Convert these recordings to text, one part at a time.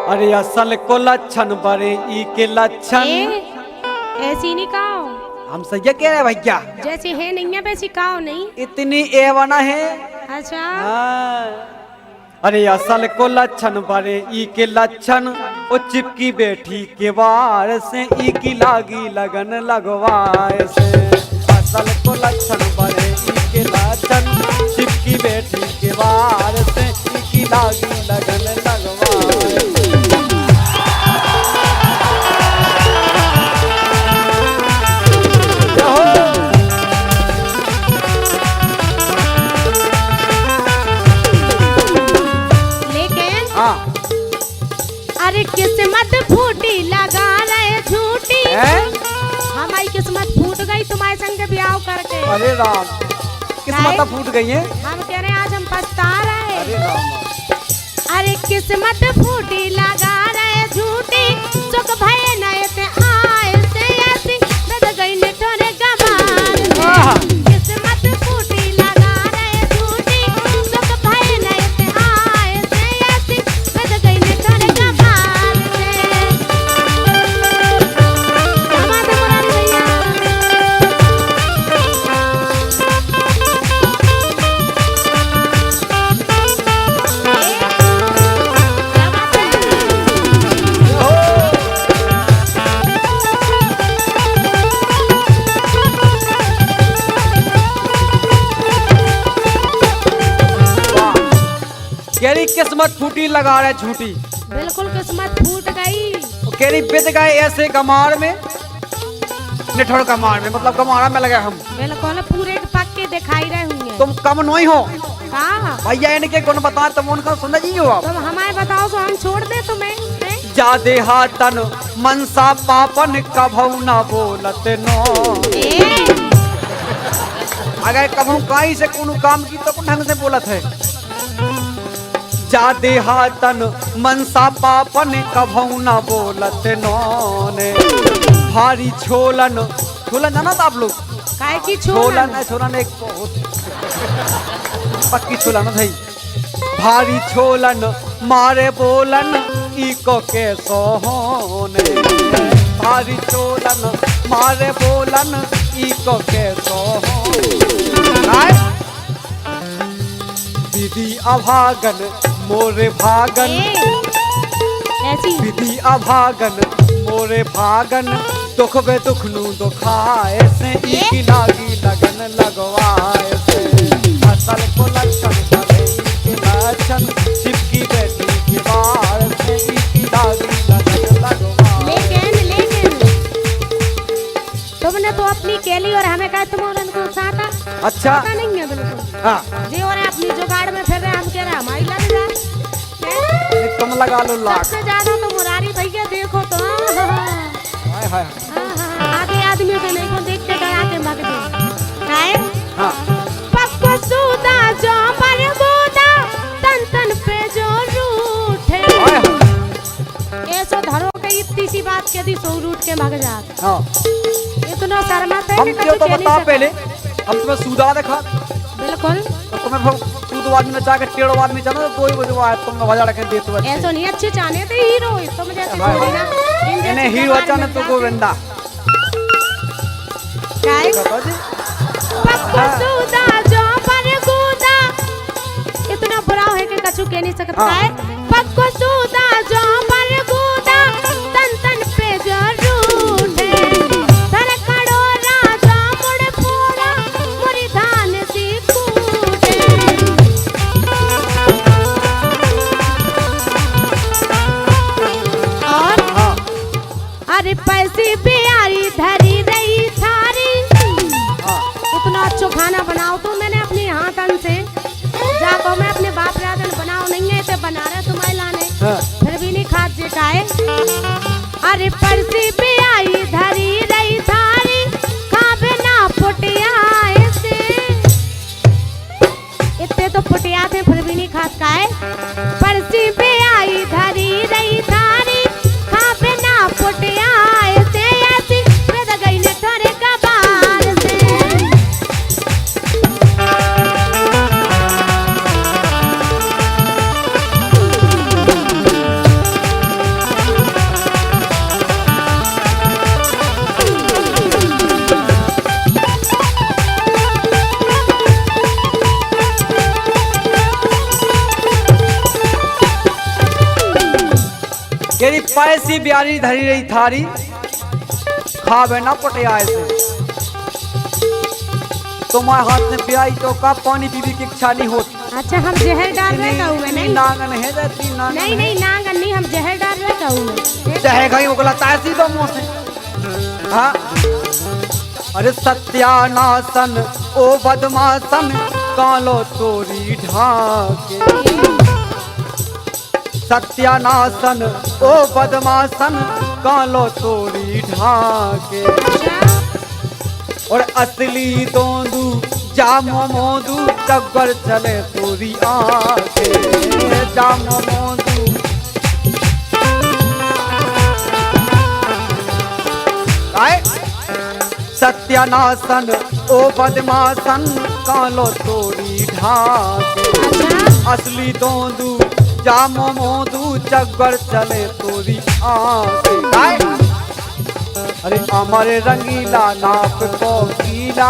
अरे असल को लक्षण बड़े ई के लक्षण ऐसी नहीं कहो। हम सही कह रहे भैया, जैसी है नहीं है वैसी कहो नहीं। इतनी ए बना है। अच्छा हाँ। अरे असल को लक्षण बड़े ई के लक्षण ओ चिपकी बैठी के वार से ई की लागी लगन लगवाए से। असल को लक्षण बड़े ई के लक्षण चिपकी बैठी के वार से ई की लागी लगन लगवाए से। अरे किस्मत फूटी लगा रहे झूठी, हमारी किस्मत फूट गई तुम्हारे संग ब्याह करके। अरे राम, किस्मत फूट गई है। हम कह रहे हैं आज हम पछता रहे। अरे राम, अरे किस्मत फूटी लगा रहे झूठी, सुख भय नए ते आए से ऐसी बद गई ने तोरे गवार। किस्मत फूटी लगा रहे झूठी, सुख भय नए ते आए से ऐसी बद गई ने तोरे गवार। केरी किस्मत फूटी लगा रहे झूठी। बिल्कुल किस्मत फूट गई। केरी बिद गए ऐसे गमार में, निठोड़ गमार में, मतलब गमारा में लगे हम। बिल्कुल पूरे पक्के दिखाई रहे होंगे। तुम कम नहीं हो कहाँ भैया, इनके गुण बता, तुम उनका सुन जी हो। तुम हमारे बताओ तो हम छोड़ दे तुम्हें। जादे हाथन मनसा पापन कभौ न बोलत नो। अगर कभौ काई से कोनो काम की तो ढंग से बोलत है। जादे हाथन मनसा पापन कभौ न बोलत नौने। भारी छोलन, छोलन जाना था आप लोग? काय की छोलन है, छोलन एक बहुत पक्की छोलन भाई। भारी छोलन मारे बोलन इको के सोने। भारी छोलन मारे बोलन इको के सोने। विधि अभागन मोरे भागन, विधि अभागन मोरे भागन, दुख बे दुख नू दुखाए से ई की लागी लगन लगवाए से। असल को लक्षण बड़े ई के लक्षण चिपकी बैठी के बार से ई की लागी लगन लगवाए। लेकिन तुमने तो अपनी केली और हमें कहा तुम और उनको साथा। अच्छा नहीं है बिल्कुल। हाँ जी और अपनी जुगाड़ में फिर रहे, हम कह रहे हमारी लग जाए। तुम लगा लो लाख। सबसे ज्यादा तो मुरारी भैया देखो तो हाय हाय आगे आदमियों के नहीं को देख के डरा के भाग दे। हाँ पक्को सूदा जो पर बूदा तन तन पे जो रूठे। ऐसो धरो के इतनी सी बात के दी सो रूठ के भाग जात। हाँ इतना शर्मा पे हम क्यों तो बता पहले, हम तुम्हें सूदा देखा। बिल्कुल तो तुम्हें सूदवाद में जाकर टेढ़वाद में जाना तो कोई वजह है तुम भजा रखे दे। तो ऐसो नहीं अच्छे चाहने थे हीरो तुम जैसे थोड़ी ना। इन्हें हीरो अचानक तो गोविंदा काय पक्को सूदा जो पर गूदा। इतना बुरा है कि कछु कह नहीं सकता है। पक्को सूदा जो पर गूदा तन तन पे जो रूठे। धड़कड़ो राजा मुड़ फोड़ा मुरी धान सी कूटे। और अरे पैसी प्यारी धरी रही थारी। इतना अच्छा खाना बनाओ तो मैंने अपने हाथन से जाको मैं अपने बाप राजन बनाओ नहीं है इसे बना रहे तुम्हारे लाने। फिर भी नहीं खाद जिकाए। अरे परसी प्यारी धरी रही थारी खावे ना फुटिया ऐसे। इतने तो फुटिया थे फिर भी नहीं खाद काए। परसी प्यारी धरी रही थारी खावे ना फुटिया ऐसे ऐसी बद गई ने तोरे कबार से। केरी पैसी बियारी धरी रही थारी खावे ना पटिया से तुम्हारे हाथ में पियाई तो का पानी पीने की इच्छा नहीं होती। अच्छा हम जहर डाल रहे कहूँ मैं नहीं नांगन है जाती नांगन नहीं नहीं नांगन नहीं हम जहर डाल रहे कहूँ मैं चाहे कहीं उगला तासी दो मुंह से। हाँ अरे सत्यानाशन ओ बदमाशन कालो तोरी ढाके सत्यानाशन ओ बदमाशन कालो तोरी ढाके और असली दोंदू जामो मोदू टब्बर चले तोरी आके जामो मोदू आए सत्यानाशन ओ बदमाशन कालो तोरी ढाके असली दोंदू जामो मोदू चब्बर चले तोरी आके आए अरे हमारे रंगीला नाप को गीला।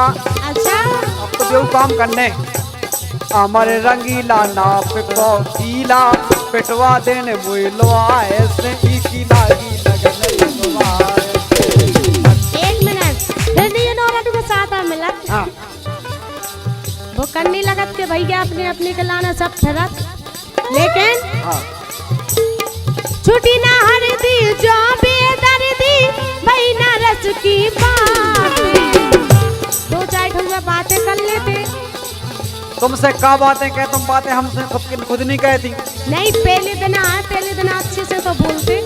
अच्छा अब तो जो काम करने हमारे रंगीला नाप को गीला पिटवा देने बोलो ऐसे की लागी लगने एक मिनट फिर नहीं नौरत के साथ मिला। हाँ वो करनी लगत के भैया अपने अपने के लाना सब फिरत लेकिन हाँ छुट्टी ना हर दी जो बेदर्दी भाई ना रस की बात दो चार ठुमरा बातें कर लेते। तुमसे क्या बातें कह तुम बातें हमसे खुद नहीं कहती। नहीं पहले दिन अच्छे से तो बोलते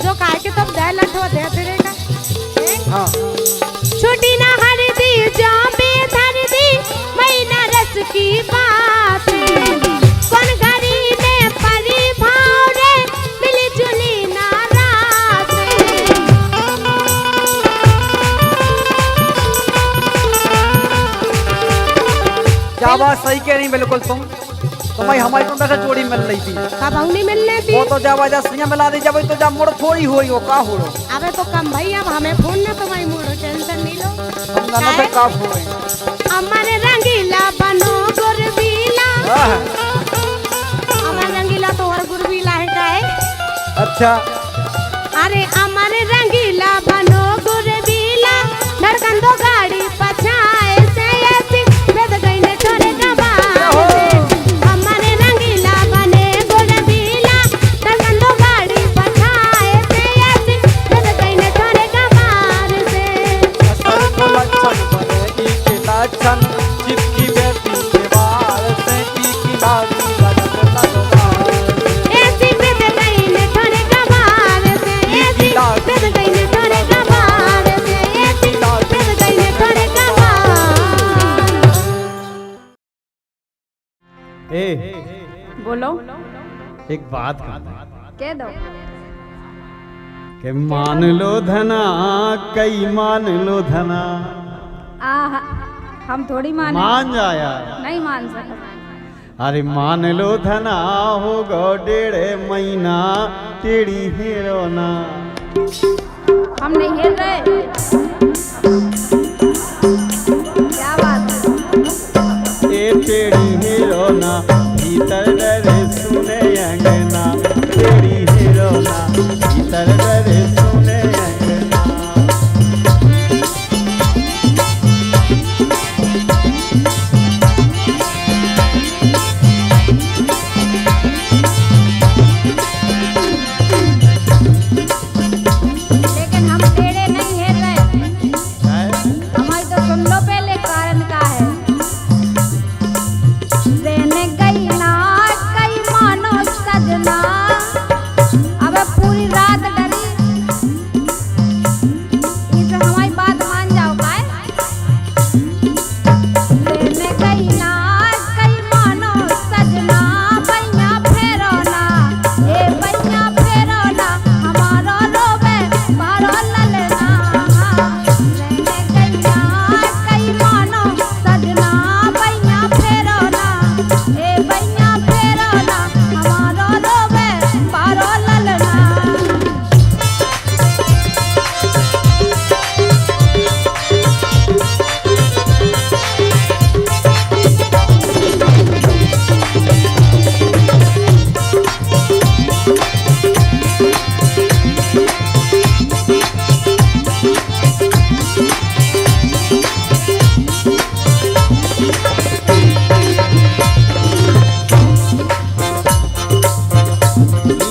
जो कहा के तब दे लठवा देते रहेगा। हाँ छुट्टी ना हर दी जो बेदर्दी भाई ना रस की बात कौन घड़ी में परी भाव रे मिली जुली नाराज क्या बात सही कह रही बिल्कुल तुम्हारी हमारी तो वैसे जोड़ी मिल रही थी। कब नहीं मिलने थी वो तो जब वजह सिंह मिला दी जब तो जब मोड़ थोड़ी हुई हो का हो अबे तो कम भाई अब हमें फोन ना तुम्हारी मोड़ो टेंशन नहीं लो हम दोनों पे काफ हो गए। अमर रंगीला बनो गुरबीला अमर रंगीला तो हर गुरबीला है का है। अच्छा अरे अमर रंगीला बनो गुरबीला धड़कन दो गाड़ी पछाए से ऐसी बेद गई ने छोरे गवाए अमर रंगीला बने गुरबीला धड़कन दो गाड़ी पछाए से ऐसी बेद गई ने छोरे गवाए से असर को लक्षण बने की लक्षण चिपकी बेटी के बाल से की लागी लगन लगवाए ऐसी बेद गई ने छोरे गवाए से ऐसी बेद गई ने छोरे गवाए से ऐसी बेद गई ने छोरे गवाए। ए बोलो एक बात करना कह दो कि मान लो धना कई मान लो धना आहा हम थोड़ी मान जाया नहीं मान सकते। अरे मान लो धना हो गो 1.5 महीना टेढ़ी हेरोना हम नहीं हिल रहे क्या बात है ए टेढ़ी हेरोना भीतर डरे सुने अंगना टेढ़ी हेरोना भीतर डरे सुने अंगना। लेकिन हम टेढ़े नहीं हिल रहे हमारी तो सुन लो पहले कारण का है रहने गई ना कई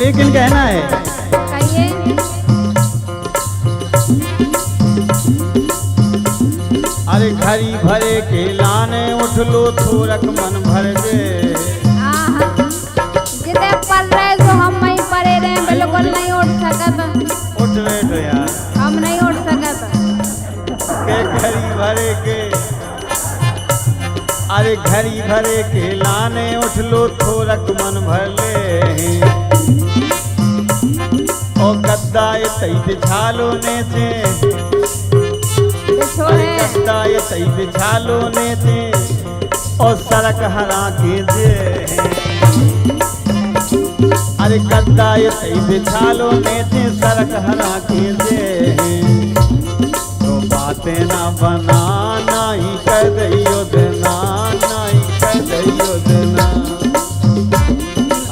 लेकिन कहना है कहिए। अरे घड़ी भरे के लाने उठ लो थोरक मन भर गए। आहा, जितने पढ़ रहे सो हम वहीं पढ़े रहे, बिल्कुल नहीं उठ सकत। उठ बैठो यार हम नहीं उठ सकत। के घड़ी भरे के, अरे घड़ी भरे के लाने उठ लो थोरक मन भर ले। ओ गद्दा ये तई बिछालो ने थे, बिछोड़े गद्दा ये तई बिछालो ने थे और सड़क हरा के दे। अरे गद्दा ये तई बिछालो ने थे सड़क हरा के दे। तो बातें ना बनाना ही कर दियो देना, नहीं कर दियो देना।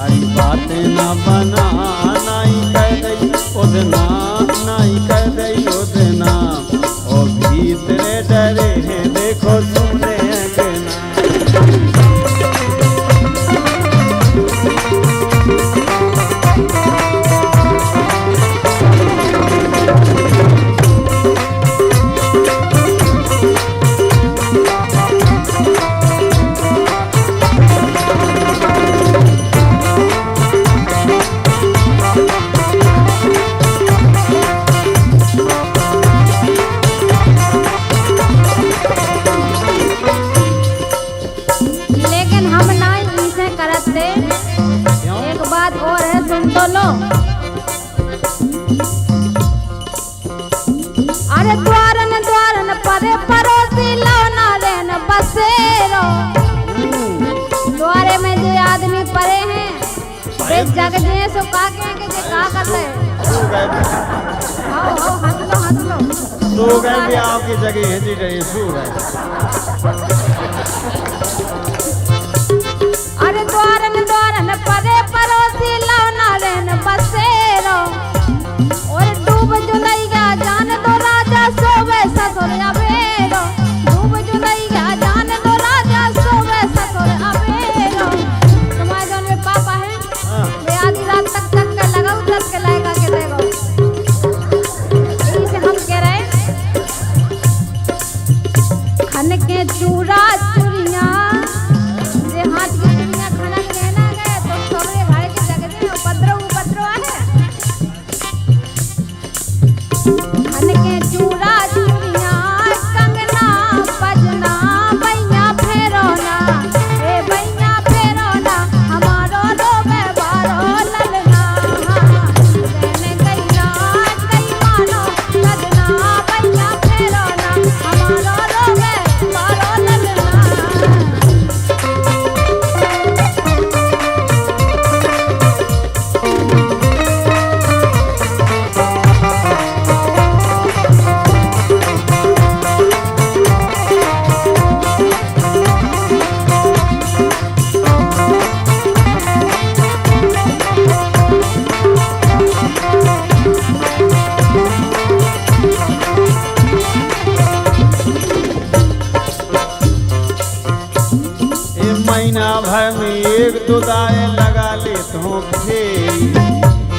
अरे बातें ना बनाना ही कर दियो देना, नहीं कर दियो देना। ओ भीतरे डरे हैं देखो सुने अंगना। लेकिन हम ना इसे करत थे। एक बात और है, सुन तो लो। अरे द्वारन द्वारन परे परोसी लो नारेन बसेरो। द्वारे में जो आदमी परे हैं वे जग जे सो का के का करते। आओ आओ हंस लो हंस लो। सो गए भी आपकी जगह है जी रही सो गए। अरे द्वारन द्वारन परे परोसी लो नारेन बसेरो। और डूब जुलैया जान दो राजा सोवे ससुर अबेरो। डूब जुलैया जान दो राजा सोवे ससुर अबेरो। तुम्हारे जौन में पापा है वे आधी रात तक तक के लगाओ तक के लाएगा के देगो। यही से हम कह रहे खन के चूड़ा चूड़ियाँ जे हाथ की चूड़ियाँ खनक रहना गए तो सबरे भाई के जगह में उपद्रव उपद्रव है। खन के चूड़ा चूड़ियाँ कंगना बजना बैया फेरोना। ए बैया फेरोना हमारो रोबे बारो ललना। देने गई रात कई मानो सजना बैया फेरोना हमारो रोबे बारो ललना। ये महीना भर में एक दो दाए लगा ले तो फेरी।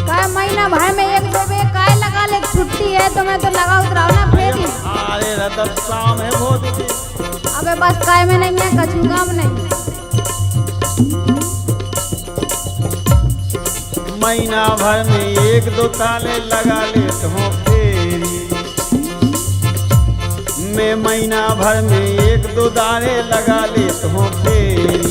काय महीना भर में एक दो बे काय लगा ले, छुट्टी है तो मैं तो लगा उतराओ ना फेरी। अरे रतन शाम है बहुत। अबे बस काय में नहीं मैं कछु काम नहीं। महीना भर में एक दो ताले लगा ले तो फेरी। मैं महीना भर में एक दो दारे लगा ले तो फेरी।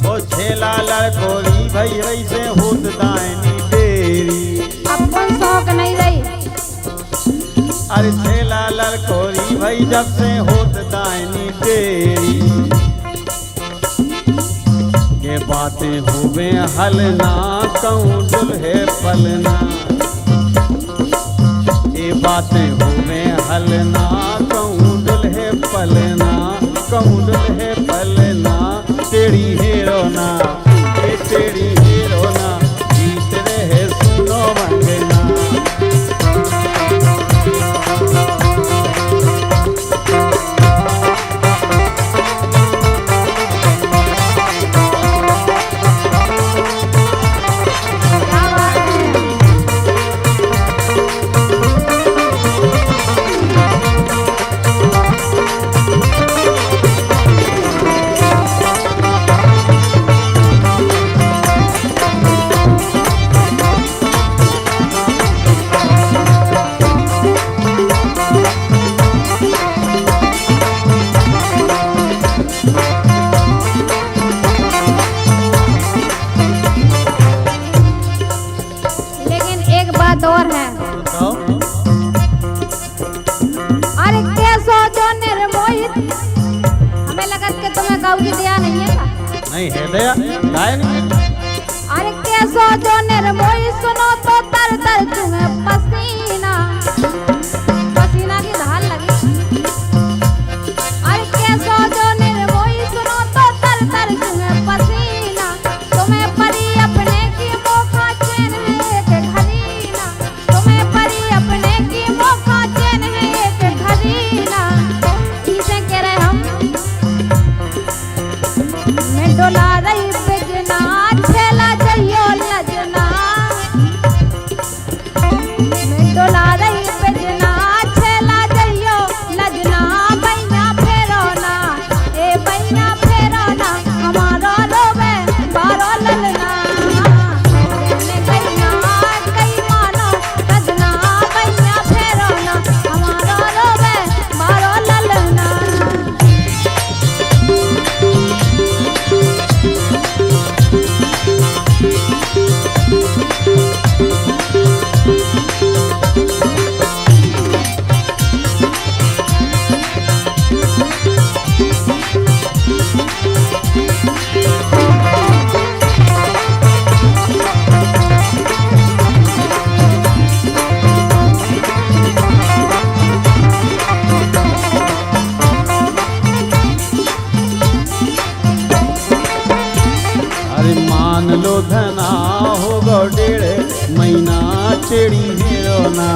ओ छेला लड़कोरी भई वैसे होत दायनी देरी। अब कौन शौक नहीं रही। अरे छेला लड़कोरी भई जब से होत दायनी देरी। के बातें हुए हलना कहूँ दुल्हे पलना। ये बातें हुए हलना कहूँ दुल्हे पलना। कहूँ दुल्हे पलना तेरी हेरोना, तेरी हेरोना जीत रहे सुनो मंगना। और है। बताओ। अरे कैसो जो निर्मोहित, हमें लगा कि तुम्हें गौ की दया नहीं है क्या? नहीं है दया, गाय नहीं। अरे कैसो जो निर्मोही, सुनो तो तर तर चुए पसीना, पसीना की धार लगी। अरे कैसो जो निर्मोही, सुनो तो तर तर चुए पसीना, तुम्हें परी अपने की मौका चैन है एक घरीना, तुम्हें परी अपने की मौका चैन है एक घरीना। इसे कह रहे हम, मैं डोला रही बिजना, छेला जइयो लजना, मैं डोला रही बिजना, छेला जइयो लजना, बैया फेरो ना, ए बैया फेरो ना, हमारो रोवे बारो ललना, कहने गई ना कई मानो सजना, बैया फेरो ना, हमारो रोवे बारो ललना। अरे मान लो धना होगा 1.5 महीना टेढ़ी हेरो ना।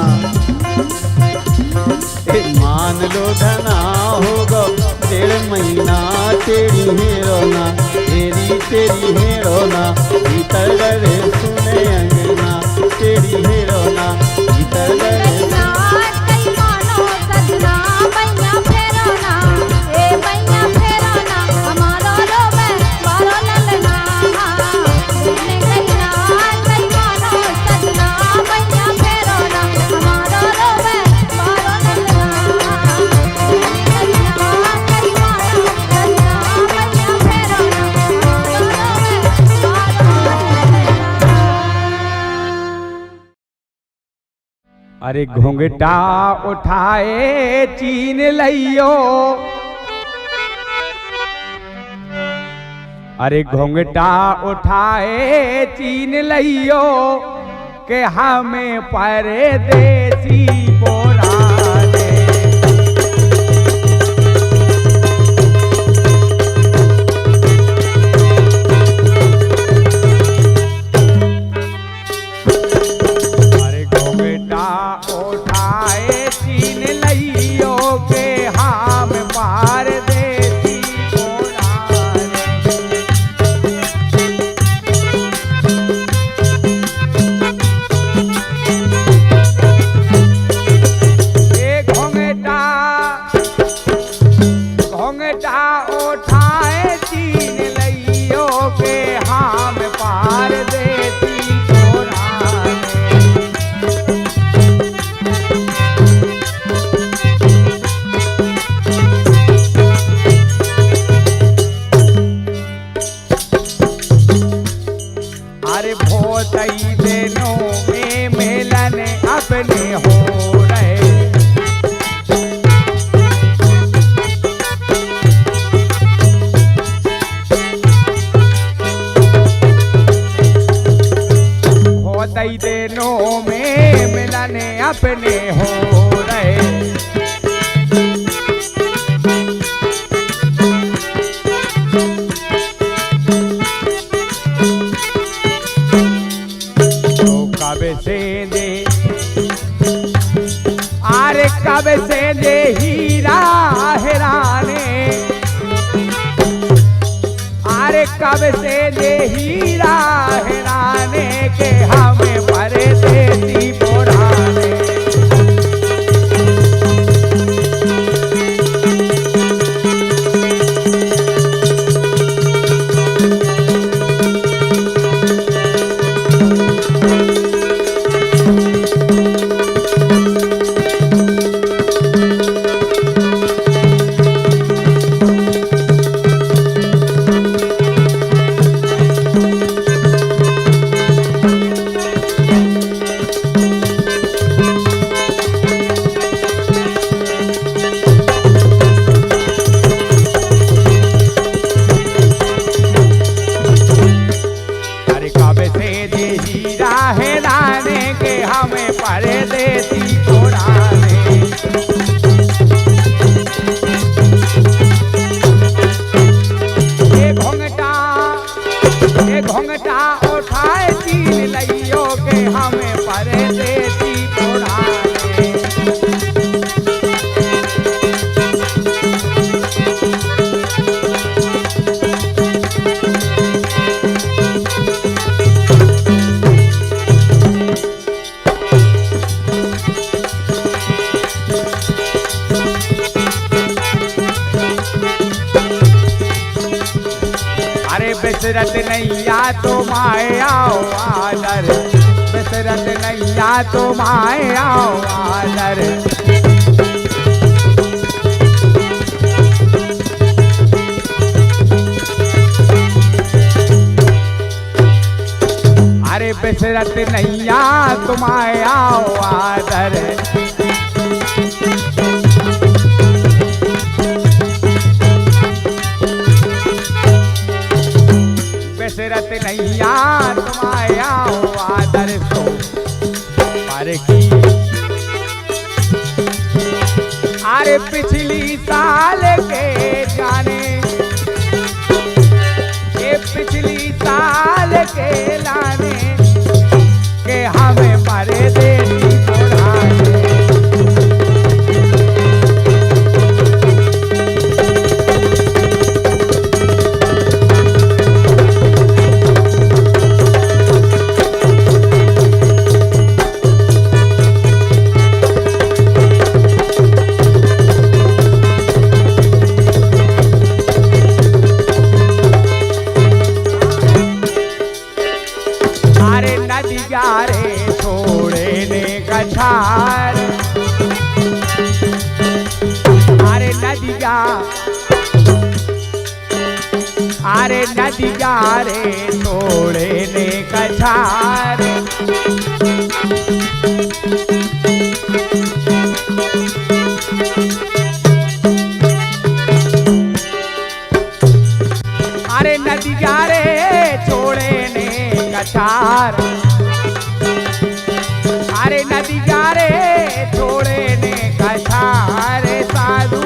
मान लो धना होगा 1.5 महीना टेढ़ी हेरो ना, तेरी हेरो ना, भीतर गरे सुने अंगना, टेढ़ी हेरो ना, भीतर गरे ना कई मानो सजना, बैया फेरो ना, ए बैया फेरो ना, हमारो रोवे बारो ललना, कहने गई ना कई मानो सजना, बैया फेरो ना, हमारो रोवे बारो ललना, कहने गई ना कई मानो सजना, बैया फेरो ना, हमारो रोवे बारो ललना। अरे घूंघटा उठाए चीन लइयो, अरे घूंघटा उठाए चीन लइयो, के हमें परदेसी बोरा दे। अरे घूंघटा उठाए चीन लइयो, के हम परदेसी बोरा दे। ए घूंघटा उठाए चीन लइयो, के हम परदेसी बोरा दे। अरे भोतई दिनों में मिलन अपने हो रहे, भोतई दिनों में मिलन अपने हो रहे। तो कब से दे, अरे कब से दे हीरा हेराने, अरे कब से दे हीरा हेराने, के हमें परदेसी बोराने। हमें परदेसी पुराने। अरे बिसरत नैया तो माया आदर, बिसरत नैया तो माया आदर। अरे बिसरत नैया तो माया आदर। बिसरत नैया तुम्हाया आदर तो पर की। अरे पिछली साल के जाने, ये पिछली साल के लाने के हमें परदेसी पुराने। अरे नदिया रे छोड़े ने कछार, अरे नदिया, अरे नदिया रे छोड़े ने कछार। अरे नदिया रे छोड़े ने कछार, अरे नदिया रे छोड़े ने कछार। साधु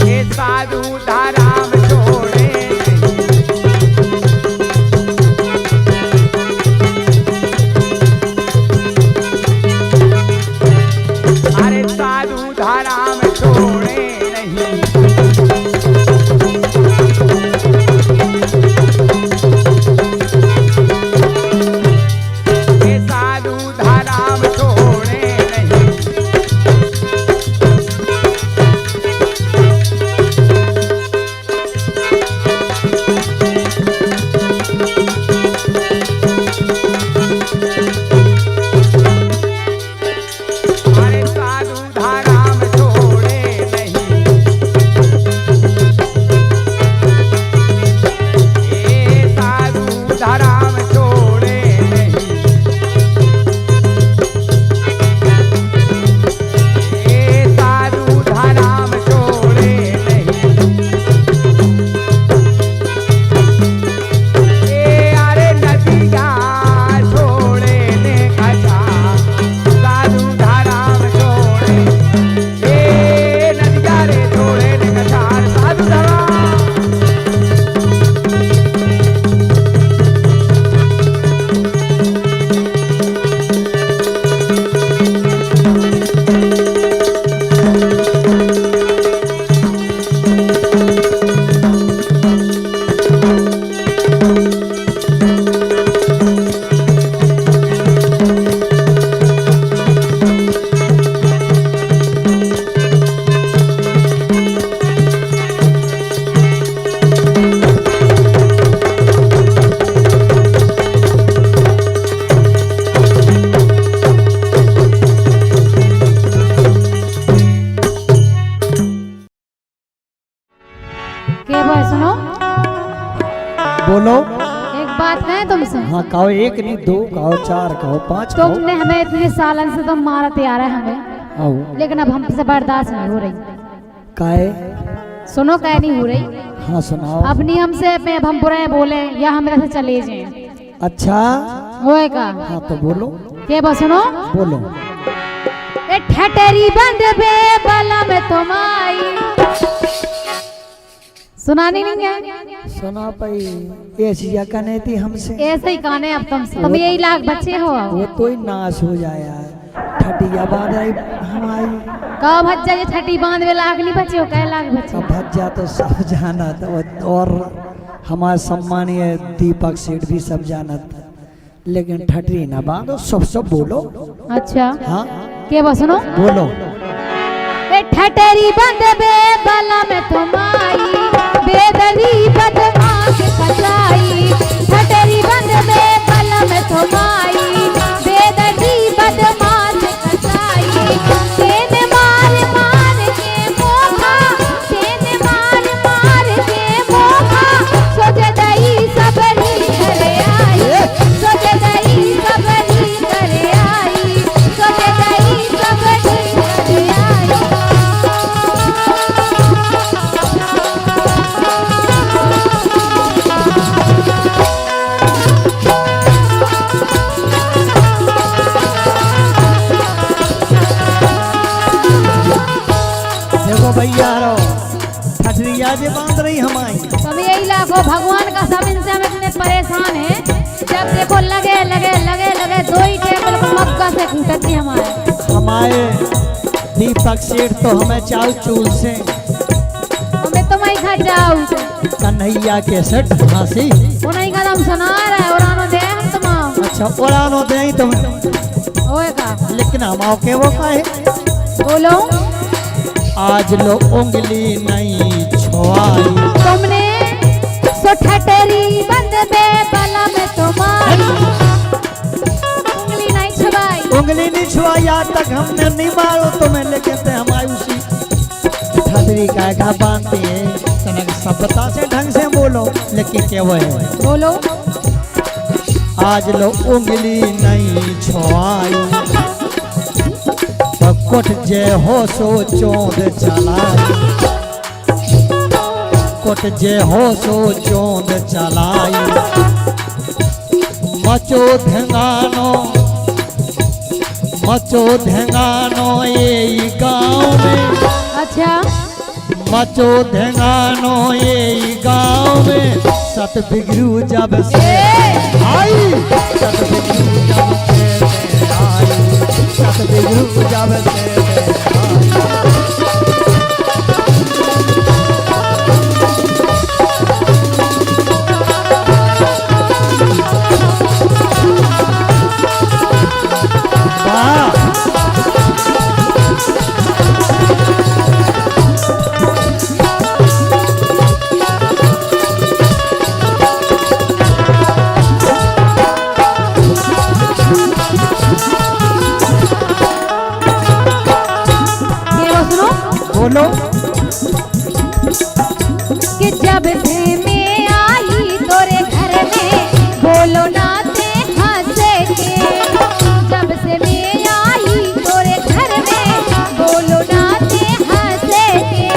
ये साधु धाराम छोड़े नहीं, अरे साधु धाराम छोड़े नहीं। ये साधु धाराम छोड़े नहीं। अरे साधु धाराम छोड़े नहीं। ये साधु धाराम छोड़े नहीं। ये साधु धाराम छोड़े नहीं। ये अरे नदिया छोड़े ने कछार, साधु धाराम छोड़े। ये नदिया रे छोड़े ने कछार, साधु धाराम। के भाई सुनो, बोलो। एक बात कहें तुमसे। हाँ कहो, एक नहीं दो कहो, चार कहो, पांच कहो। तुमने हमें इतने सालन से तुम मारा तैयार है हमें, आओ। लेकिन अब हमसे बर्दाश्त नहीं हो रही। काहे? सुनो, कह नहीं हो रही। हाँ सुनाओ। अपनी हमसे अब हम बुरे बोले या हम इधर से चले जाएं। अच्छा होएगा। हाँ तो बोलो। के बस सुनो, बोलो। ए ठटरी बंद बे बला में तुम आई, सुनानी नहीं है? सुना पाई ऐसी या कहने थी हमसे, ऐसे ही कहने अब तुम यही लाख बच्चे हो। वो तो ही नाश हो जाए यार। ठटिया बांध रही हमारी, कब भज्जा ये ठटी बांध में लाख नहीं बचे हो, कै लाख बचे? अब भज्जा तो सब जानत और हमारे सम्मानीय दीपक सेठ भी सब जानत, लेकिन ठटरी ना बांधो, सब बोलो। अच्छा हाँ के बस सुनो, बोलो। ए ठटरी बंद बे बला में तुम्हारी बेदरी बदमाश फसाई, ठटरी बंद बे बला में तुम्हारी बेदरी बदमाश फसाई, तेन मार मार के मोखा, तेन मार मार के मोखा, सोच दई सबरी करे आई, सोच दई सबरी करे आई, सोच दई सबरी करे आई। देखो भैया रो ठटरिया जे बांध रही हमारी। तुम यही लाखो भगवान का सब इनसे हम इतने परेशान हैं, जब देखो लगे लगे लगे लगे दो ही टेबल को मक्का से कूटती हमारे दीपक सेठ तो हमें चाउ चूल से, हमें तो मैं खा जाऊँ कन्हैया के सेठ फांसी। उन्हीं का नाम सुना रहा है, उड़ानो दे हम तुम। अच्छा उड़ानो दे ही तुम्हें, होएगा लेकिन हम आओ के वो काहे? बोलो आज लो उंगली नहीं छुआई, तुमने सो ठटरी बंद बे बला में तुम्हारी उंगली नहीं छुपाई, उंगली नहीं छुआई। आज तक हमने नहीं मारो तुम्हें, लेकिन ते हमारी उसी ठटरी का बांधते हैं। तनक सभ्यता से ढंग से बोलो, लेकिन क्या वो है? बोलो आज लो उंगली नहीं छुआई, कुट जे हो सो चोंद चलाई, कुट जे हो सो चोंद चलाई, मचो धेंगानो ये गाँव में। अच्छा मचो धेंगानो ये गाँव में, सत बिगड़ू जब से आई, सत बिगड़ू जब से आई, सत बिगड़ू जब से बोलो कि जब से मैं आई तोरे घर में बोलो ना ते हंसे के, जब से मैं आई तोरे घर में बोलो ना ते हंसे के,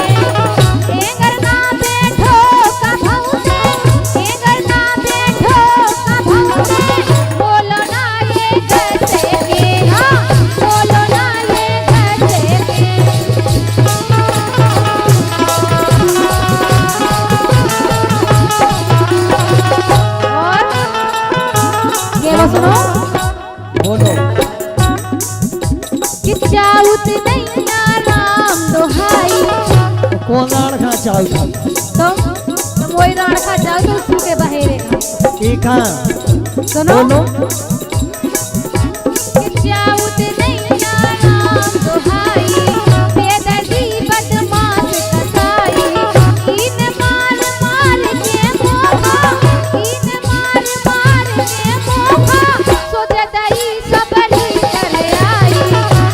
एंगर ना बैठो कभू से, एंगर ना बैठो कभू से, बोलो ना ये हंसे के, हाँ बोलो ना ये हंसे के। सुनो बोलो कि चाउत नहीं राम दोहाई, कौन राण खा चाहता? तुम वही राण खा जाओ तो उसू के बहेरे एक हाँ सुनो बोलो कि चाउत नहीं राम दोहाई, बेदर्दी बदमाश कसाई, इन मार मार के मोहा, इन मार मार के मोहा, सोच दई सबरी करे आई,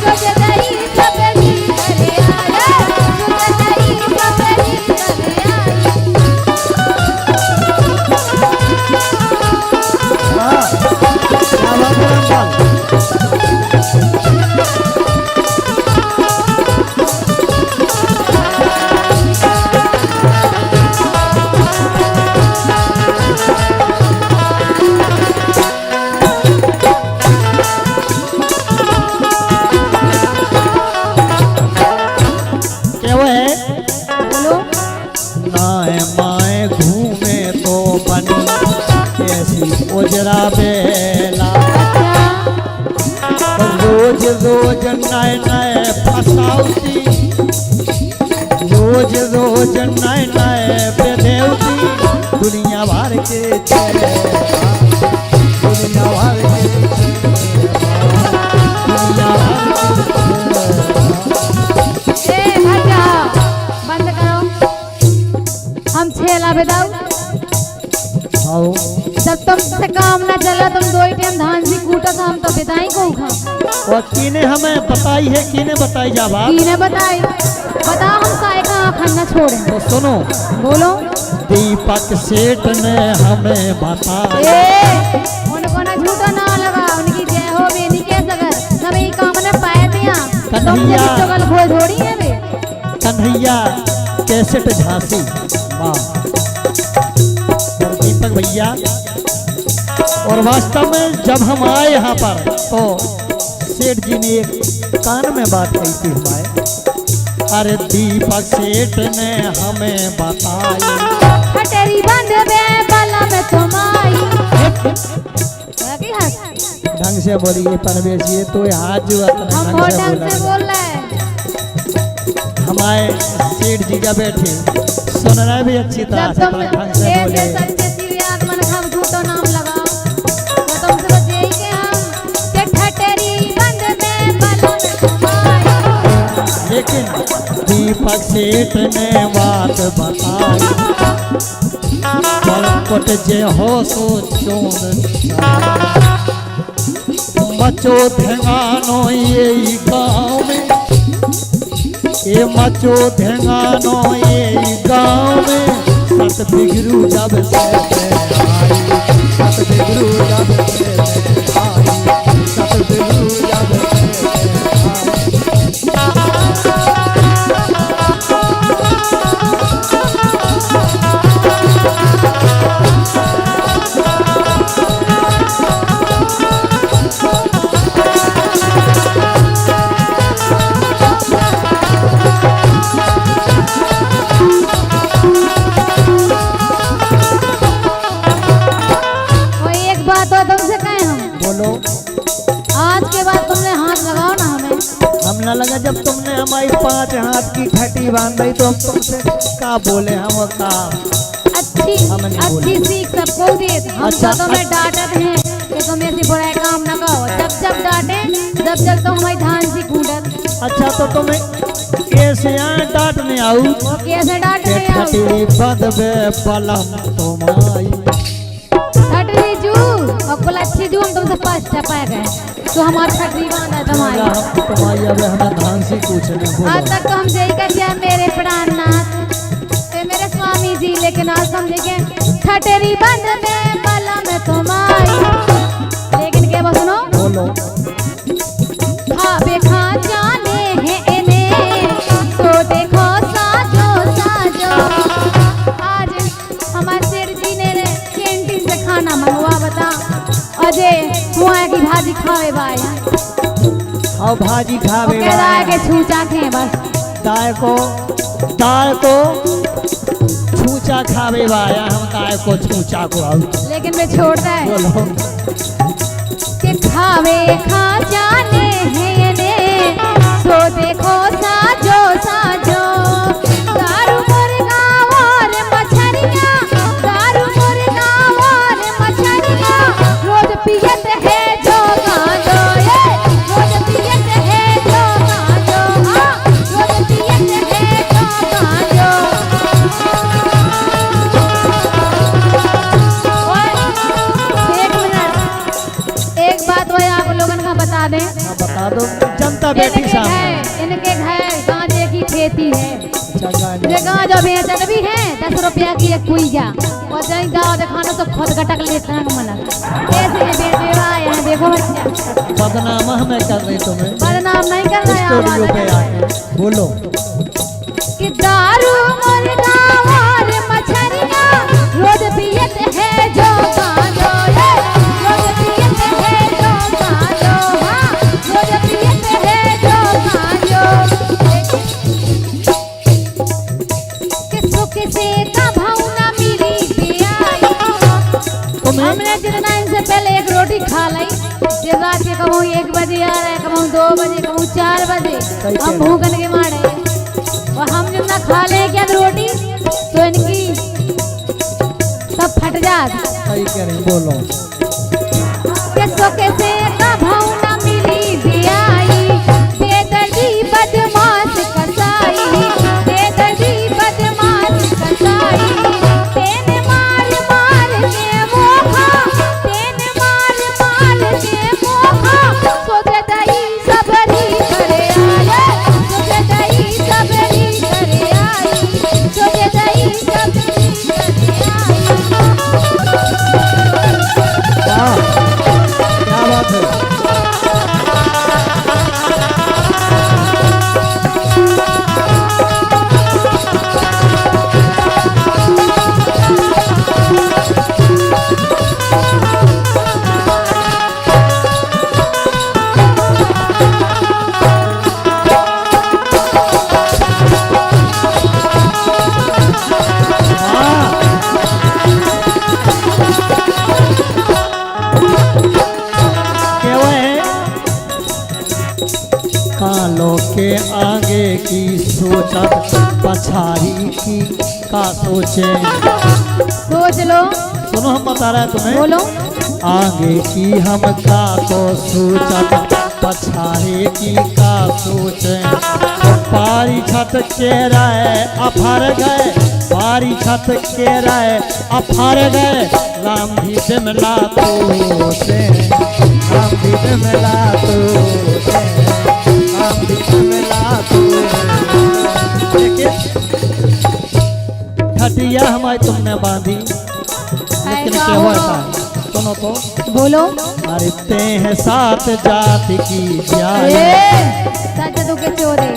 सोच दई सबरी करे आई, सोच दई सबरी करे आई। हाँ क्या बात है अंकल? उजरा बेला अच्छा रोज रोज नए नए फसाउती रोज रोज नए नए बेदेवती दुनिया भर के चेहरा, दुनिया भर के दुनिया भर के चेहरा। ए हट जाओ, बंद करो। हम छेला बेदाऊ, आओ जब तुमसे काम ना चला तुम 2 टाइम धान सी कूटा था, हम तो बिताई को खा। और किने हमें बताई है, किने बताई जा बात किने बताई, बता हम काय का आखन न छोड़े। तो सुनो, बोलो। दीपक सेठ ने हमें बताया ए उनको ना झूठा ना लगा, उनकी जय हो बे नहीं कह सकर, सब यही काम ने पाए थे यहाँ, तुम जैसी चगल खोल थोड़ी है बे। कन्हैया कैसेट झांसी वाह। और दीपक भैया, और वास्तव में जब हम आए यहाँ पर तो सेठ जी ने एक कान में बात कही थी हमारे, अरे दीपक सेठ ने हमें बताई हटेरी बंद बे बाला में तुम्हारी। लगी हंस, ढंग से बोलिए परवेश, ये तो हाथ जो अपने हम ढंग बहुत से ढंग से बोला। बोल रहे हैं। हमारे सेठ जी का बैठे सुन रहे भी अच्छी तरह जब से, तुम पर ढंग से ऐसे बोले। सच्चे सिरे आत्मन हम झूठो नाम लगाओ, तो तुमसे बस यही के हम के ठटेरी बंद में बालों में तुम्हारी। लेकिन दीपक सेठ ने बात बताई, कलकट जे हो सो चोन मचो धेंगानो ये गाँव में, ये मचो धेंगानो ये गाँव में, सत बिगरू जब से आई, सत बिगरू जब से आई, सत बिगरू जब से आई। और एक बात और तुमसे कहें हम, बोलो। आज के बाद तुमने हाथ लगाओ ना हमें, हम न लगा जब तुमने हमारी 5 हाथ की घटी बांध दी तो हम तुमसे का बोले, हम का अच्छी हम नहीं बोले। अच्छी सीख सबको दे। हम अच्छा, तो तुम्हें डांटत हैं कि तुम ऐसी बुरा काम न करो, जब जब डांटे जब जब तुम हमारी धान सी कूटत। अच्छा तो तुम्हें ऐसे यहाँ डांटने आऊ वो कैसे डांट रहे हो? घटी बदबे पलम तुम्हारी। ठटरी जू और कुलच्छी जू, हम तुमसे 5 टपा गए तो हमारा ठटरी बांधा तुम्हारी। हम तुम्हारी अब हमें धान से कुछ नहीं आज बोलो। तक तो हम यही कहिए मेरे प्राणनाथ ते मेरे स्वामी जी, लेकिन आज समझे के ठटरी बंद में बाला में तुम्हारी। लेकिन क्या बात सुनो, बोलो। खा बेखा जाने हैं इन्हें, तो देखो साजो साजो। आज हमारे सेठ जी ने कैंटीन से खाना मंगवा बता, अजय हुआ की भाजी खावे बाय, और भाजी खावे कह रहा है कि छूचा खे बस। दाल को छूचा खावे वाया, हम दाल को छूचा को आऊ। लेकिन मैं छोड़ रहा है बोलो। कि खावे खा जाने हैं ने, सो देखो साजो साजो। दारू मुर्गा और मछरिया, दारू मुर्गा और मछरिया, रोज पियत है जो गांजो, ये रोज पियत है जो गांजो, हाँ रोज पियत है जो गांजो। और एक मिनट, एक बात वही आप लोगन का बता दें, हाँ, बता दो, जनता बैठी सामने। इनके घर गांजे की खेती है, अच्छा, गाने। ये गांजा बेचत भी है 10 रुपया की एक कुइया, और जहीं गाँव दिखाना तो खुद कटक लेते हैं मना। कैसे ये बेटे आए हैं देखो बच्चा, बदनाम हमें कर रही तुम्हें बदनाम नहीं कर रहे हैं स्टूडियो पे आवाज़। आके बोलो। कि दारू मुर्गा और मछरिया, रोज पियत है जो गांजो, ये रोज पियत है जो गांजो, हाँ रोज पियत है जो गांजो। कि सुख से का भावना मिली के आई, तुम्हें हमने जितना इनसे से पहले एक रोटी खा ली। फिर रात के कहूँ 1 बजे आ रहा है, कहूँ 2 बजे, कहूँ 4 बजे हम भूखन के मारे। और हम जब ना खा ले क्या रोटी तो इनकी सब फट जात। सही कह रही, बोलो। कैसो कैसे का भाव ना मिली दियाई, बेदर्दी बदमाश कसाई, बेदर्दी बदमाश कसाई। तेने मार मार के मोखा, तेने मार मार के मोखा। सोचे दई सबरी करे आए, सोचे दई सबरी करे आई, सोचे दई सबरी करे आई। हाँ, क्या बात है। कालों के आगे की सोचत पछाड़ी की का सोचे। सोच लो, सुनो हम बता रहे हैं तुम्हें। बोलो। आगे की हम का तो सोचत पछाड़ी की का सोचे। पारी छत के रहे अफर गए, पारी छत के रहे अफर गए। राम भी दिमला तो से, राम भी दिमला तो से, राम भी दिमला तो। खटिया हमारी तुमने बांधी, लेकिन क्या हुआ था? सुनो तो, बोलो। अरे ते हैं सात जात की जान। सच तो के चोरे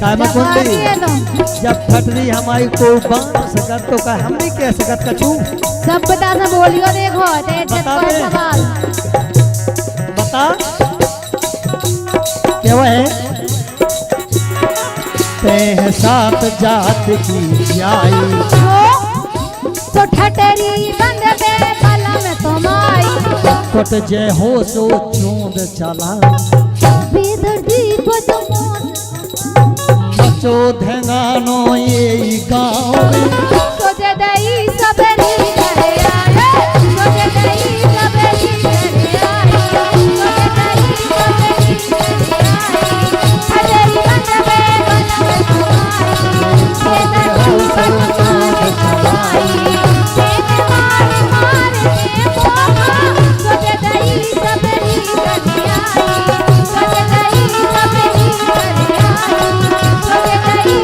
काय में कुंडी है तुम। जब फटरी हमारी को बांध सकत तो का हमने क्या सकत कछु। सब बता से बोलियो, देखो बता कोई दे। सवाल बता क्या हुआ है? ते हैं सात जात की जाई, तो ठटरी बंद दे बला में तुम्हारी। कोट जे हो सो चूंद चला। बेदर्दी बदमाश बचो धेंगानो ये गाँव में। सोचे दई सबरी करे आए, सोचे दई सबरी करे आए, सोचे दई सबरी करे आए। ठटरी बंद दे बला में तुम्हारी, बेदर्दी बदमाश कसाई। तेने मार मार के मोखा, सोचे दई सबरी करे आए, सोचे दई सबरी करे आए, सोचे दई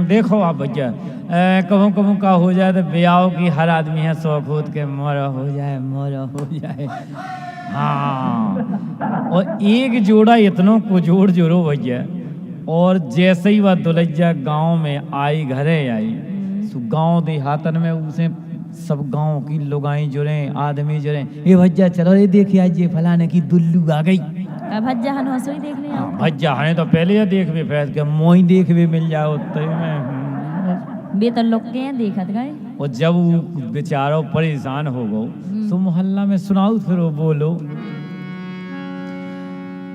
देखो आप भैया कहूँ कहूँ का हो जाए तो ब्याह की हर आदमी है शौक होत के मोरा हो जाए, मोरा हो जाए। हाँ, और एक जोड़ा इतनों को जोड़ जोड़ो भैया। और जैसे ही वह दुलैया गांव में आई, घरे आई, सो गांव देहातन में उसे सब गांव की लुगाई जुड़े, आदमी जुड़े। ये भैया चलो रे देखिए आज ये फलाने की दुल्लू आ गई। भज्जा हन हंसोई देख लिया। भज्जा हने तो पहले ये देख भी फैस के मोई देख भी मिल जाओ तो में। बेतन लोग के देखत गए। और जब वो बेचारो परेशान हो गो तो मोहल्ला में सुनाओ, फिर वो बोलो,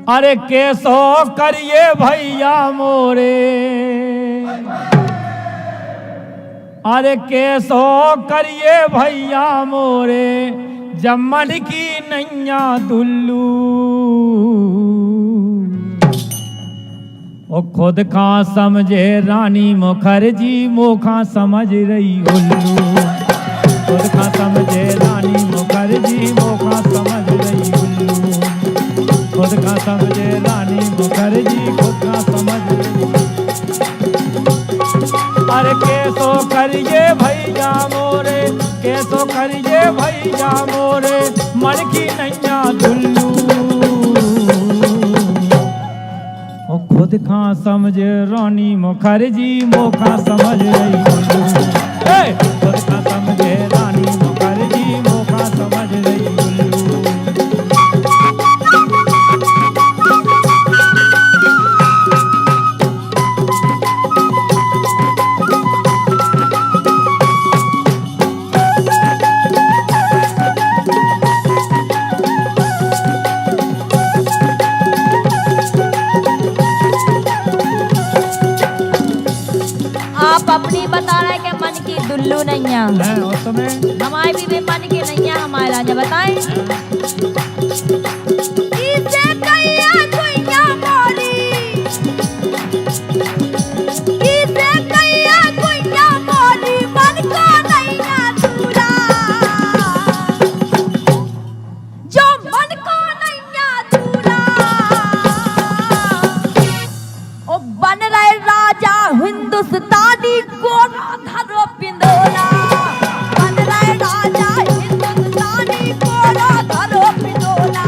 अरे कैसो करिए भैया मोरे, अरे कैसो करिए भैया मोरे, जमन की नैया दुल्लू। ओ खुद का समझे रानी मुखर्जी, मोखा समझ रही उल्लू। खुद का समझे रानी मुखर्जी, मोखा समझ रही उल्लू। खुद का समझे रानी मुखर्जी, खुद का समझ रही। अरे कैसो करिए भैया मोरे, कैसो करिए भैया मोरे, मन की नैया दुल्लू। ओ खुद का समझे रानी मुखर्जी, मोखा समझ रही उल्लू। खुद का समझे रानी मुखर्जी, मोखा समझ रही उल्लू। दुल्लू नैया हैं उस समय हमारे भी बेमन के नैया हमारे राजा बताए इसे कैया कुइया मोरी इसे कैया कुइया मोरी मन को नैया दूरा जो मन को नैया दूरा ओ बन रहे राजा हिंदुस्तानी को धरो पिंदोला बन रहे राजा हिंदुस्तानी को धरो पिंदोला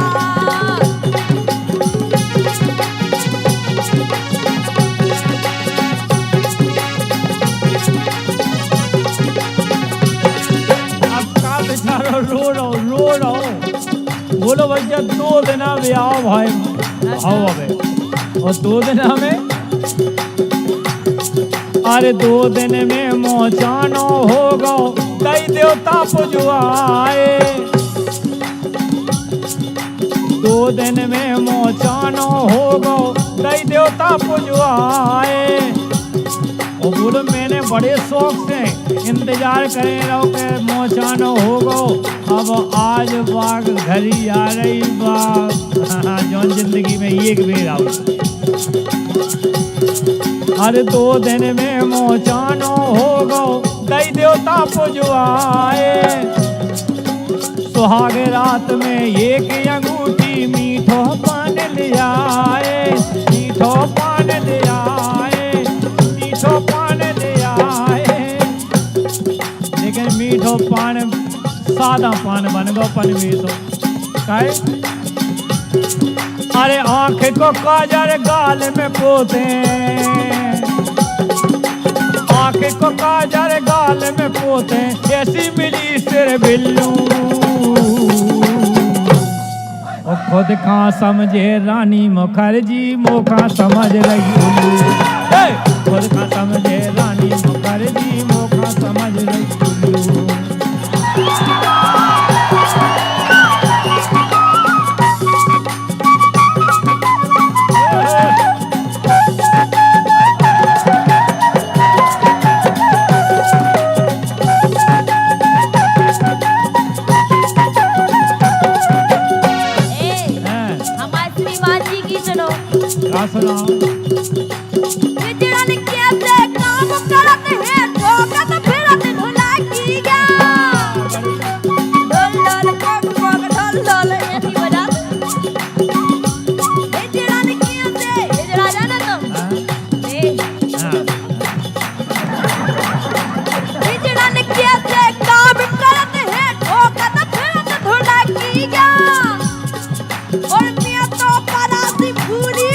अब का बेचारा रो रहो बोलो भैया 2 दिन में आओ भाई आओ अबे और 2 दिन में अरे 2 दिन में मोचानो होगा कई देवता पुजवाए 2 दिन में मोचानो होगा कई देवता पुजवाए और बोलो मैंने बड़े शौक से इंतजार करे रहो के मोचानो होगा अब आज बाग घड़ी आ रही बाग जो जिंदगी में एक बेर आओ हर 2 दिन में मोचानो होगा कई देवता पुजवाए सुहाग रात में एक अंगूठी मीठो पान ले आए मीठो पान ले आए मीठो पान ले आए लेकिन मीठो पान सादा पान बन गो पन में तो काहे अरे आंख को काजर गाल में पोते आंख को काजर गाल में पोते ऐसी मिली सिर बिल्लू और खुद का समझे रानी मुखर्जी मोका समझ रही उल्लू खुद का समझे रानी मुखर्जी मोका समझ रही उल्लू सुनाओ कैसे काम करते हैं ठोकत फिरत ढोलकी गा ढोल ढोल कोक कोक ढोल ढोल ऐसी बजा हिजड़न कैसे हिजड़ा जाना तुम हिजड़न कैसे काम करते हैं ठोकत फिरत ढोलकी गा और मैं तो परासी पूरी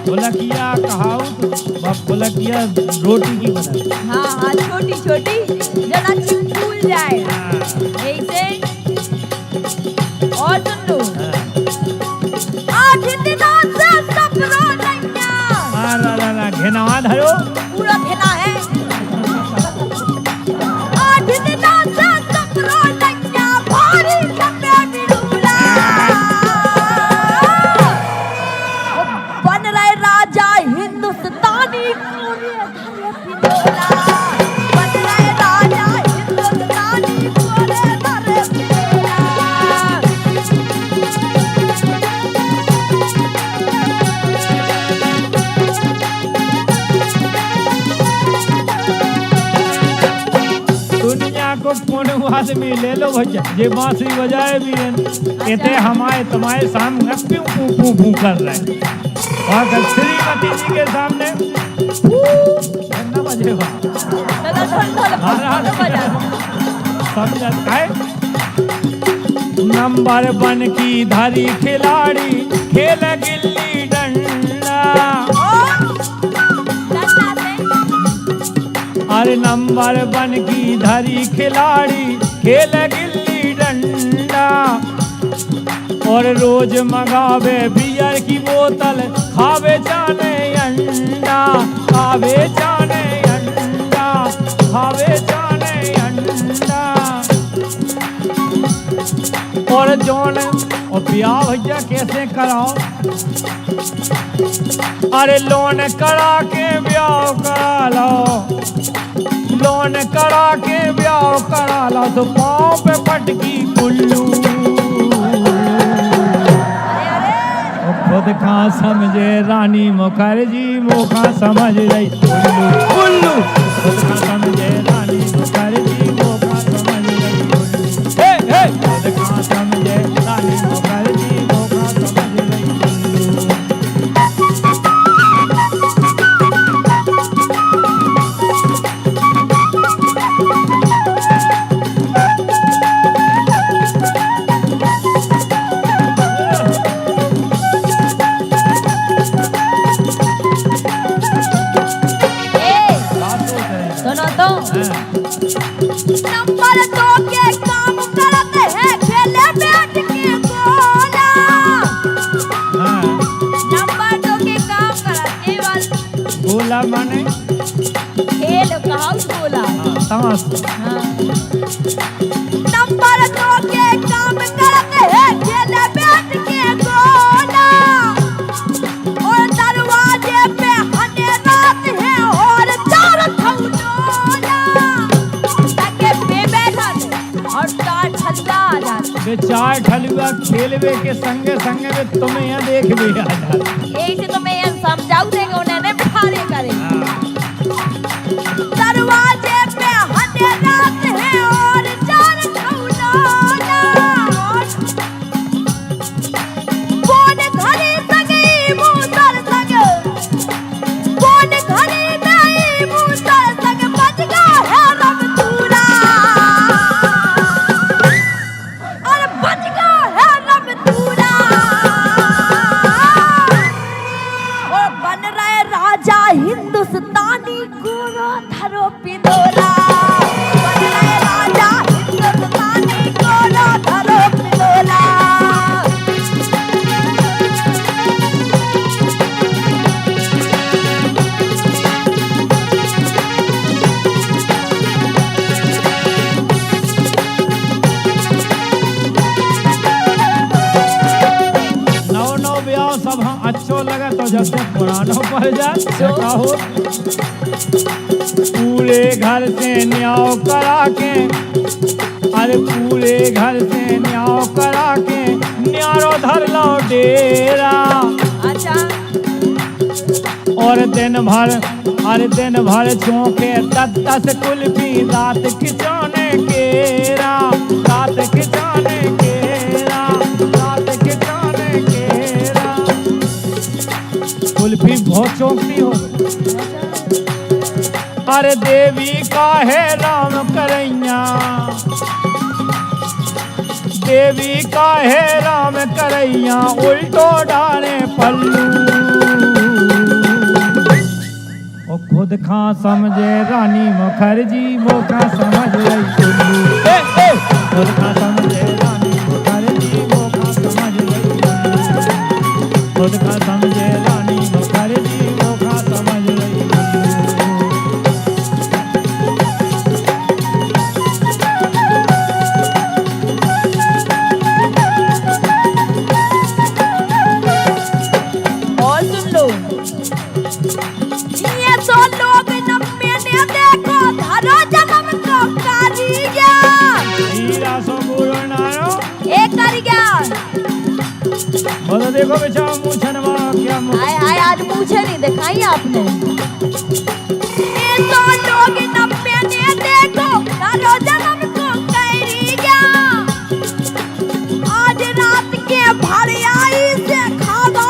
फुलकिया कहाऊ फुलकिया रोटी की बना हाँ हाँ छोटी छोटी जरा फूल जाए ऐसे और सुन लो 8 दिनों से सपरो नैया ला घेना धरो पूरा घेना है 8 दिनों से सपरो नैया भारी लंबे बिरूला बन रहे राजा हिंदुस्तानी कोरे धरे पिंडोला बन रहे राजा हिंदुस्तानी कोरे धरे पिंडोला दुनिया को कोने आदमी ले लो भैया जे बांसुरी बजाए भी कहते हमारे तुम्हारे सामने प्यू पू पू पू कर रहे और श्रीमती जी के सामने न बजेगा दादा ढोल बजा समझ है नंबर 1 की धारी खिलाड़ी खेल गिल्ली डंडा अरे नंबर 1 की धारी खिलाड़ी खेल गिल्ली डंडा और रोज मंगावे बियर की बोतल खावे जाने अंडा खावे जाने अंडा खावे जाने अंडा और जोन और ब्याह भैया कैसे कराओ? अरे लोन करा के ब्याह करा लो, लोन करा के ब्याह करा लो तो पाँव पे पटकी कुल्लू। खुद का समझे रानी मुखर्जी मोखा समझ रही कुल्लू। खुद का समझे रानी मुखर्जी मोखा समझ रही कुल्लू। खुद का समझे रानी मुखर्जी मोखा समझ रही कुल्लू। सुनो तो नंबर 2 के काम करते हैं खेले बैठ के गोला। नंबर 2 के काम करते वाल गोला माने खेल कहाँ गोला? ताश। नंबर 2 के काम करते हैं खेले बैठ के गोला। और दरवाजे पे हने रात है और 4 थौलोला। ताके पे बैठा थे और 4 ठल्ला आ जाते। वे 4 ठलुआ खेलवे के संगे संगे में तुम्हें यहाँ देख भी आ जाते। यही से तो मैं ये समझाऊ देंगे उन्हें बिठारे करे। दरवाजे पे हने रात है और 4 थौलोला। कौन घरे सगे मुसर सगे, कौन घरे नहीं मुसर सगे बच गया है रब तूरा। और बच गया है रब तूरा। और बन रहे राजा हिंदुस्तानी गोरो धरो पिदोरा। बन रहे राजा हिंदुस्तानी गोरो धरो पिदोरा। नौ ब्याह सब हाँ अच्छो लगे तो जब से पुरानो पड़ जाए हो। पूरे घर से न्याव करा के, अरे पूरे घर से न्याव करा के न्यारो धर लो डेरा। अच्छा और दिन भर, अरे दिन भर चौके 10 कुल्फी दांत खिंचाने केरा, दांत खिंचाने केरा, दांत खिंचाने केरा। कुल्फी बहुत चौंकती हो। अरे देवी का है राम करैया, देवी का है राम करैया उल्टो डाले पल्लू। ओ खुद खा समझे रानी मुखर्जी मोखा समझ रही कुल्लू। खुद खा समझे रानी मुखर्जी मोखा समझ रही कुल्लू। खुद खा समझे रानी मुखर्जी मोखा समझ रही कुल्लू। और सुन लो ये तो लोग न मैंने देखो धरो जन्म को कारीगर। हीरा सो बुरो नारो ए कारीगर बोलो देखो बेचारा मूछनवा क्या मुँह। हाय हाय आज मुझे नहीं दिखाई आपने। ये तो लोग न मैंने देखो धरो जन्म को कारीगर। आज रात के भड़ियाई से खावा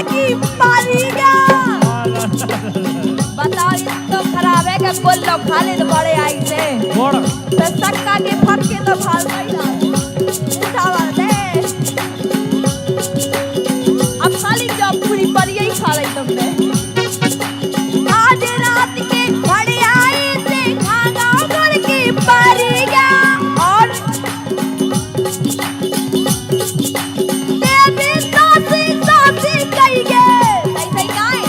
की पारीगर। बताओ ये तो खराब है कि कुल लोग खा ले तो बड़े आई से बोड़ तो सक्का के फटके तो भाग गई ना उठावा दे। अब खाली जब पूरी परियां ही खा रही तुमने। आज रात के भड़ियाई से खागा घर की पारीगर। और देवी सासी सासी कही गे सही काहे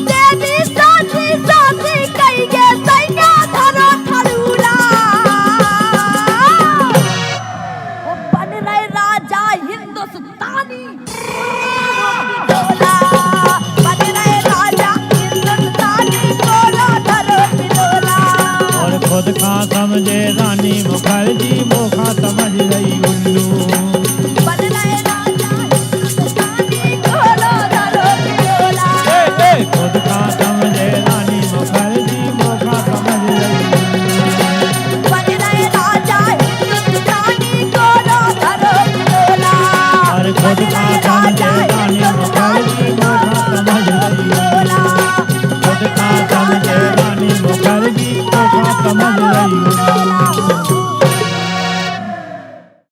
देवी सासी सासी कही गे सैया धरो थरूला। राजा हिंदुस्तानी डोला बन रहे राजा हिंदुस्तानी बोलो धरो डोला और खुद का समझे रानी मुखर्जी मोखा समझ रही उल्लू